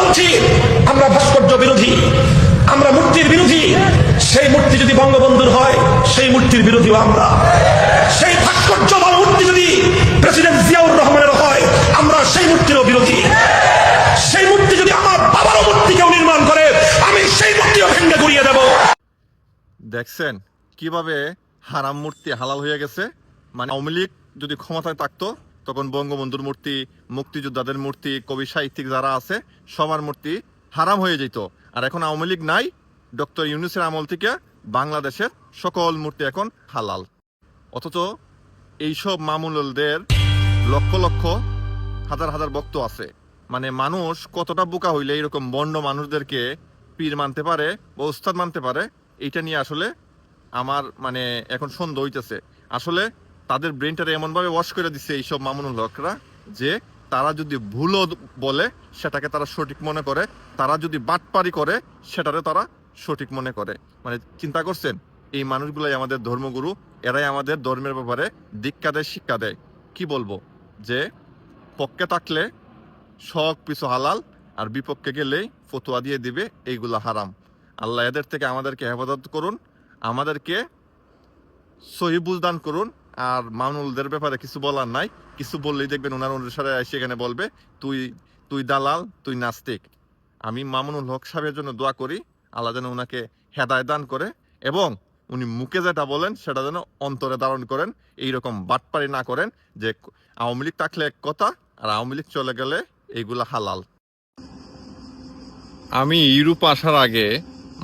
বলছি আমরা ভাস্কর্য বিরোধী, আমরা মূর্তির বিরোধী। সেই মূর্তি যদি বঙ্গবন্ধুর হয়, সেই মূর্তির বিরোধীও আমরা। সেই ভাস্কর্য বা মূর্তি যদি প্রেসিডেন্ট জিয়াউর রহমানের হয়, আমরা সেই মূর্তিরও বিরোধী। সেই মূর্তি যদি আমার বাবারও মূর্তি কেউ নির্মাণ করে, আমি সেই মূর্তিও ভেঙে গুড়িয়ে দেব। দেখছেন কিভাবে হারাম মূর্তি হালাল হয়ে গেছে। মানে আওয়ামী লীগ যদি ক্ষমতায় থাকতো তখন বঙ্গবন্ধুর মূর্তি, মুক্তিযোদ্ধাদের মূর্তি, কবি সাহিত্যিক যারা আছে সবার মূর্তি হারাম হয়ে যেত। আর এখন আওয়ামী লীগ নাই, ডক্টর ইউনূসের আমল থেকে বাংলাদেশের সকল মূর্তি এখন হালাল। অথচ এইসব মামুনুলদের লক্ষ লক্ষ হাজার হাজার ভক্ত আছে। মানে মানুষ কতটা বোকা হইলে এরকম বন্ড মানুষদেরকে পীর মানতে পারে বা উস্তাদ মানতে পারে, এইটা নিয়ে আসলে আমার মানে এখন সন্দেহ হইতেছে। আসলে তাদের ব্রেনটারে এমনভাবে ওয়াশ করে দিচ্ছে এইসব মামুনুল হকরা যে তারা যদি ভুলও বলে সেটাকে তারা সঠিক মনে করে, তারা যদি বাটপারি করে সেটারে তারা সঠিক মনে করে। মানে চিন্তা করছেন, এই মানুষগুলাই আমাদের ধর্মগুরু, এরাই আমাদের ধর্মের ব্যাপারে দীক্ষা দেয়, শিক্ষা দেয়। কি বলবো যে পক্ষে থাকলে সব কিছু হালাল আর বিপক্ষে গেলেই ফতোয়া দিয়ে দিবে এইগুলা হারাম। আল্লাহ এদের থেকে আমাদেরকে হেফাজত করুন, আমাদেরকে সহি বুঝদান করুন। আর মামুনুলদের ব্যাপারে কিছু বলার নাই, কিছু বললেই দেখবেন ওনার অনুসারে সেখানে বলবে তুই দালাল, তুই নাস্তিক। আমি মামুনুল হক সাহেবের জন্য দোয়া করি, আল্লাহ যেন ওনাকে হেদায়েত দান করে এবং উনি মুখে যেটা বলেন সেটা যেন অন্তরে ধারণ করেন, এইরকম বাটপারি না করেন যে আওয়ামী লীগ থাকলে এক কথা আর আওয়ামী লীগ চলে গেলে এইগুলা হালাল। আমি ইউরোপ আসার আগে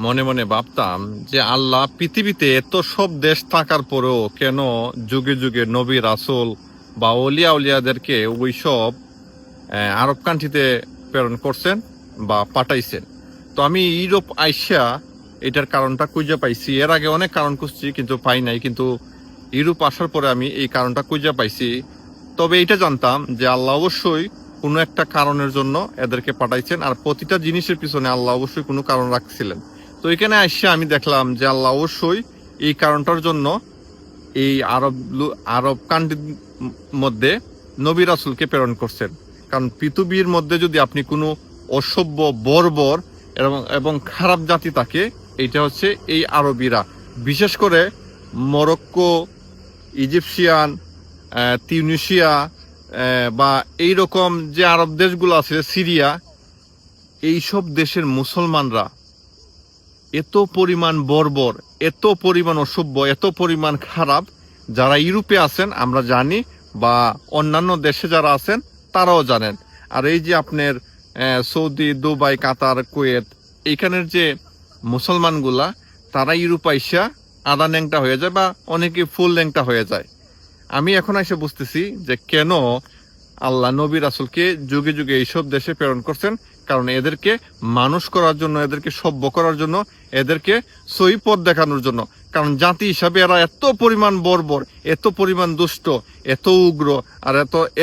মনে মনে ভাবতাম যে আল্লাহ পৃথিবীতে এত সব দেশ থাকার পরেও কেন যুগে যুগে নবী রাসূল বা ওলিয়া উলিয়াদেরকে ওই সব আরব কান্ট্রিতে প্রেরণ করছেন বা পাঠাইছেন। তো আমি ইউরোপ আইসা এটার কারণটা খুঁজে পাইছি। এর আগে অনেক কারণ খুঁজছি কিন্তু পাই নাই, কিন্তু ইউরোপ আসার পরে আমি এই কারণটা খুঁজে পাইছি। তবে এটা জানতাম যে আল্লাহ অবশ্যই কোনো একটা কারণের জন্য এদেরকে পাঠাইছেন, আর প্রতিটা জিনিসের পিছনে আল্লাহ অবশ্যই কোনো কারণ রাখছিলেন। তো এখানে আসছে আমি দেখলাম যে আল্লাহ অবশ্যই এই কারণটার জন্য এই আরব কান্ট্রির মধ্যে নবী রাসূলকে প্রেরণ করছেন। কারণ পৃথিবীর মধ্যে যদি আপনি কোনো অসভ্য, বর্বর এবং খারাপ জাতি থাকে, এটা হচ্ছে এই আরবিরা। বিশেষ করে মরক্কো, ইজিপশিয়ান, তিউনিসিয়া বা এইরকম যে আরব দেশগুলো আছে, সিরিয়া, এইসব দেশের মুসলমানরা এত পরিমাণ বর্বর, এত পরিমাণ অসভ্য, এত পরিমাণ খারাপ। যারা ইউরোপে আছেন আমরা জানি, বা অন্যান্য দেশে যারা আছেন তারাও জানেন। আর এই যে আপনার সৌদি, দুবাই, কাতার, কুয়েত, এইখানের যে মুসলমানগুলা, তারা ইউরোপ আইসা আধা ন্যাংটা হয়ে যায় বা অনেকে ফুল ন্যাংটা হয়ে যায়। আমি এখন এসে বুঝতেছি যে কেন আল্লাহ নবী রাসূলকে যুগে যুগে এইসব দেশে প্রেরণ করছেন। কারণ এদেরকে মানুষ করার জন্য, এদেরকে সভ্য করার জন্য, এদেরকে সহি পথ দেখানোর জন্য। কারণ জাতি হিসাবে এরা এত পরিমাণ বর্বর, এত পরিমাণ দুষ্ট, এত উগ্র আর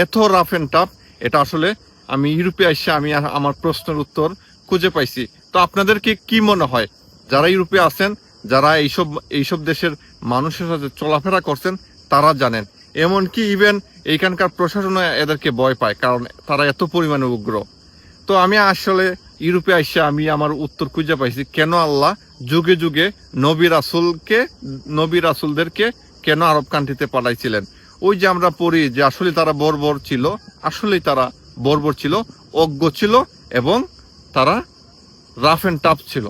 এত রাফ এন্ড টাফ, এটা আসলে আমি ইউরোপে এসে আমি আমার প্রশ্নের উত্তর খুঁজে পাইছি। তো আপনাদেরকে কি মনে হয়, যারা ইউরোপে আছেন, যারা এইসব দেশের মানুষের সাথে চলাফেরা করছেন, তারা জানেন। এমনকি ইভেন এইখানকার প্রশাসনও এদেরকে ভয় পায়, কারণ তারা এত পরিমাণে উগ্র। তো আমি আসলে ইউরোপে এসে আমি আমার উত্তর খুঁজে পাইছি কেন আল্লাহ যুগে যুগে নবী রাসূলদেরকে কেন আরব কান্ট্রিতে পাঠাইছিলেন। ওই যে আমরা পড়ি যে আসলে তারা বর্বর ছিল, আসলেই তারা বর্বর ছিল, অজ্ঞ ছিল এবং তারা রাফ এন্ড টাফ ছিল।